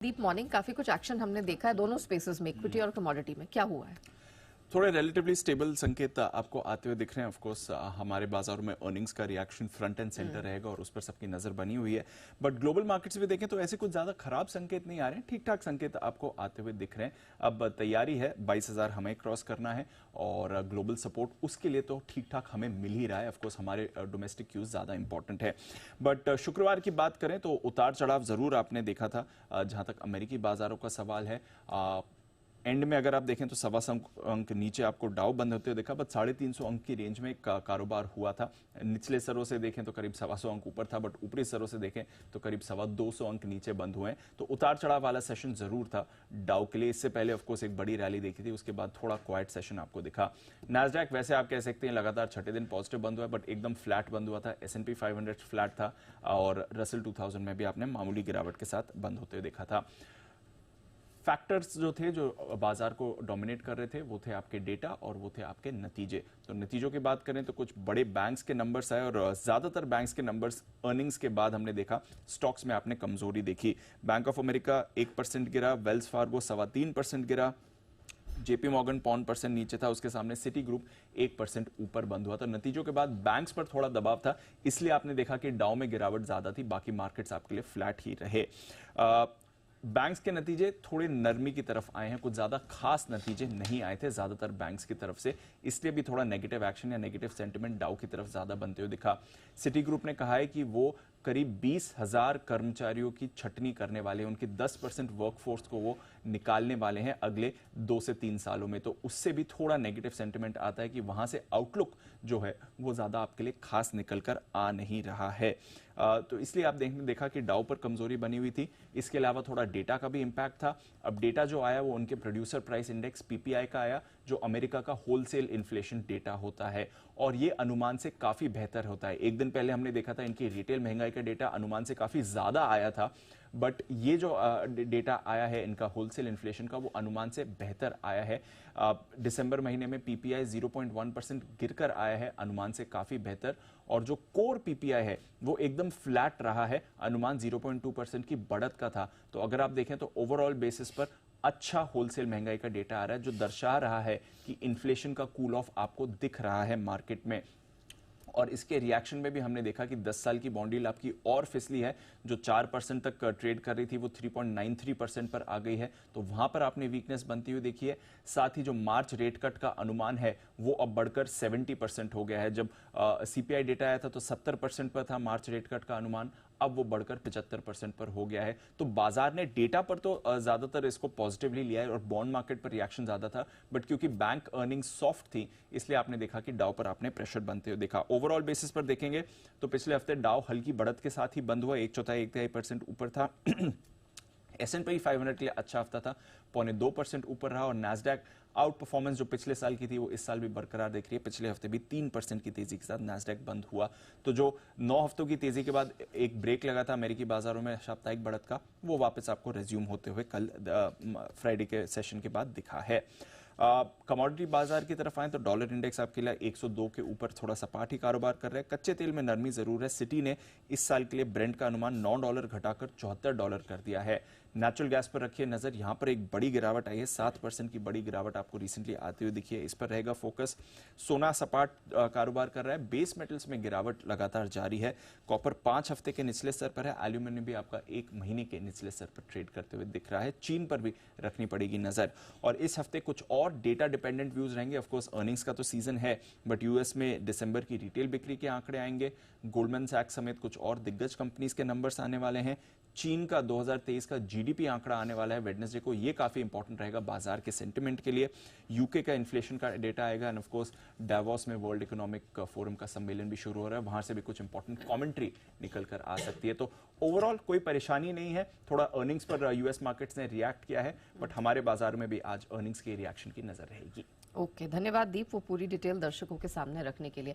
Deep morning काफी कुछ action हमने देखा है दोनों स्पेसेस में, इक्विटी और कमोडिटी में। क्या हुआ है? थोड़े रिलेटिवली स्टेबल संकेत आपको आते हुए दिख रहे हैं। ऑफ कोर्स हमारे बाजारों में अर्निंग्स का रिएक्शन फ्रंट एंड सेंटर रहेगा और उस पर सबकी नजर बनी हुई है। बट ग्लोबल मार्केट्स भी देखें तो ऐसे कुछ ज्यादा खराब संकेत नहीं आ रहे हैं, ठीक ठाक संकेत आपको आते हुए दिख रहे हैं। अब तैयारी है, 22,000 हमें क्रॉस करना है और ग्लोबल सपोर्ट उसके लिए तो ठीक ठाक हमें मिल ही रहा है। ऑफकोर्स हमारे डोमेस्टिक क्यूज ज्यादा इंपॉर्टेंट है। बट शुक्रवार की बात करें तो उतार चढ़ाव जरूर आपने देखा था। जहां तक अमेरिकी बाजारों का सवाल है, एंड में अगर आप देखें तो 125 अंक नीचे आपको डाउ बंद होते हुए देखा, बट 350 अंक की रेंज में कारोबार हुआ था। निचले स्तरों से देखें तो करीब 125 अंक ऊपर था, बट ऊपरी स्तरों से देखें तो करीब 225 अंक नीचे बंद हुए हैं। तो उतार चढ़ाव वाला सेशन जरूर था डाउ के लिए। इससे पहले ऑफकोर्स एक बड़ी रैली देखी थी, उसके बाद थोड़ा क्वाइट सेशन आपको दिखा। नैस्डैक वैसे आप कह सकते हैं लगातार छठे दिन पॉजिटिव बंद हुआ, बट एकदम फ्लैट बंद हुआ था। S&P 500 फ्लैट था और रसल 2000 में भी आपने मामूली गिरावट के साथ बंद होते हुए देखा था। फैक्टर्स जो थे जो बाजार को डोमिनेट कर रहे थे वो थे आपके डेटा और वो थे आपके नतीजे। तो नतीजों की बात करें तो कुछ बड़े बैंक्स के नंबर्स आए और ज्यादातर बैंक्स के नंबर्स अर्निंग्स के बाद हमने देखा स्टॉक्स में आपने कमजोरी देखी। बैंक ऑफ अमेरिका 1% गिरा, वेल्स फार्गो 3.25% गिरा, जेपी मॉर्गन 0.5% नीचे था, उसके सामने सिटी ग्रुप 1% ऊपर बंद हुआ। तो नतीजों के बाद बैंक्स पर थोड़ा दबाव था, इसलिए आपने देखा कि डाउ में गिरावट ज्यादा थी, बाकी मार्केट्स आपके लिए फ्लैट ही रहे। बैंक्स के नतीजे थोड़े नरमी की तरफ आए हैं, कुछ ज्यादा खास नतीजे नहीं आए थे ज्यादातर बैंक्स की तरफ से, इसलिए भी थोड़ा नेगेटिव एक्शन या नेगेटिव सेंटिमेंट डाउ की तरफ ज्यादा बनते हुए दिखा। सिटी ग्रुप ने कहा है कि वो करीब 20,000 कर्मचारियों की छटनी करने वाले हैं, उनकी 10% वर्कफोर्स को वो निकालने वाले हैं अगले 2 से 3 सालों में। तो उससे भी थोड़ा नेगेटिव सेंटिमेंट आता है कि वहां से आउटलुक जो है वो ज्यादा आपके लिए खास निकल कर आ नहीं रहा है। तो इसलिए आप देखा कि डाउ पर कमजोरी बनी हुई थी। इसके अलावा थोड़ा डेटा का भी इंपैक्ट था। अब डेटा जो आया वो उनके प्रोड्यूसर प्राइस इंडेक्स PPI का आया, जो अमेरिका का होलसेल इन्फ्लेशन डेटा होता है और ये अनुमान से काफी बेहतर होता है। एक दिन पहले हमने देखा था इनकी रिटेल महंगाई का डेटा अनुमान से काफी ज्यादा आया था, बट ये जो डेटा आया है इनका होलसेल इन्फ्लेशन का वो अनुमान से बेहतर आया है। दिसंबर महीने में PPI 0.1% गिरकर आया है, अनुमान से काफी बेहतर। और जो कोर PPI है वो एकदम फ्लैट रहा है, अनुमान 0.2% की बढ़त का था। तो अगर आप देखें तो ओवरऑल बेसिस पर अच्छा होलसेल महंगाई का डेटा आ रहा है, जो दर्शा रहा है कि इन्फ्लेशन का कूल ऑफ आपको दिख रहा है मार्केट में। और इसके रिएक्शन में भी हमने देखा कि 10 साल की बॉन्ड यील्ड आपकी और फिसली है, जो 4% तक ट्रेड कर रही थी वो 3.93% पर आ गई है। तो वहां पर आपने वीकनेस बनती हुई देखी है। साथ ही जो मार्च रेट कट का अनुमान है वो अब बढ़कर 70% हो गया है। जब CPI डेटा आया था तो 70% पर था मार्च रेट कट का अनुमान, अब वो बढ़कर 75% पर हो गया है। तो बाजार ने डेटा पर तो ज्यादातर इसको पॉजिटिवली लिया है और बॉन्ड मार्केट पर रिएक्शन ज्यादा था, बट क्योंकि बैंक अर्निंग सॉफ्ट थी इसलिए आपने देखा कि डाउ पर आपने प्रेशर बनते हुए देखा। ओवरऑल बेसिस पर देखेंगे तो पिछले हफ्ते डाउ हल्की बढ़त के साथ ही बंद हुआ, 1/4-1/3% ऊपर था। S&P 500 के लिए अच्छा हफ्ता था, 0.25% ऊपर रहा और नैस्डैक आउट परफॉर्मेंस जो पिछले साल की थी वो इस साल भी बरकरार दिख रही है। पिछले हफ्ते भी 3% की तेजी के साथ नैस्डैक बंद हुआ। तो जो 9 हफ्तों की तेजी के बाद एक ब्रेक लगा था अमेरिकी बाजारों में साप्ताहिक बढ़त का, वो वापस आपको रेज्यूम होते हुए कल फ्राइडे के सेशन के बाद दिखा है। कमोडिटी बाजार की तरफ आए तो डॉलर इंडेक्स आपके लिए 102 के ऊपर थोड़ा सपाट ही कारोबार कर रहा है। कच्चे तेल में नरमी जरूर है। सिटी ने इस साल के लिए ब्रेंट का अनुमान $9 घटाकर $74 कर दिया है। नेचुरल गैस पर रखिए नजर, यहां पर एक बड़ी गिरावट आई है, 7% की बड़ी गिरावट आपको रिसेंटली आती हुई दिखी है, इस पर रहेगा फोकस। सोना सपाट कारोबार कर रहा है। बेस मेटल्स में गिरावट लगातार जारी है। कॉपर 5 हफ्ते के निचले स्तर पर है। एल्यूमिनियम भी आपका 1 महीने के निचले स्तर पर ट्रेड करते हुए दिख रहा है। चीन पर भी रखनी पड़ेगी नजर। और इस हफ्ते कुछ और डेटा डिपेंडेंट व्यूज रहेंगे। ऑफकोर्स अर्निंग्स का तो सीजन है, बट यूएस में दिसंबर की रिटेल बिक्री के आंकड़े आएंगे। गोल्डमैन सैक्स समेत कुछ और दिग्गज कंपनीज के नंबर्स आने वाले हैं। चीन का 2023 का GDP आंकड़ा आने वाला है वेडनेसडे को, ये काफी इंपॉर्टेंट रहेगा बाजार के सेंटिमेंट के लिए। यूके का इन्फ्लेशन का डेटा आएगा एंड ऑफ कोर्स डावोस में वर्ल्ड इकोनॉमिक फोरम का सम्मेलन भी शुरू हो रहा है, वहां से भी कुछ इंपॉर्टेंट कमेंट्री निकल कर आ सकती है। तो ओवरऑल कोई परेशानी नहीं है। थोड़ा अर्निंग्स पर यूएस मार्केट्स ने रिएक्ट किया है, बट हमारे बाजार में भी आज अर्निंग्स के रिएक्शन की नजर रहेगी। ओके, धन्यवाद दीप, वो पूरी डिटेल दर्शकों के सामने रखने के लिए।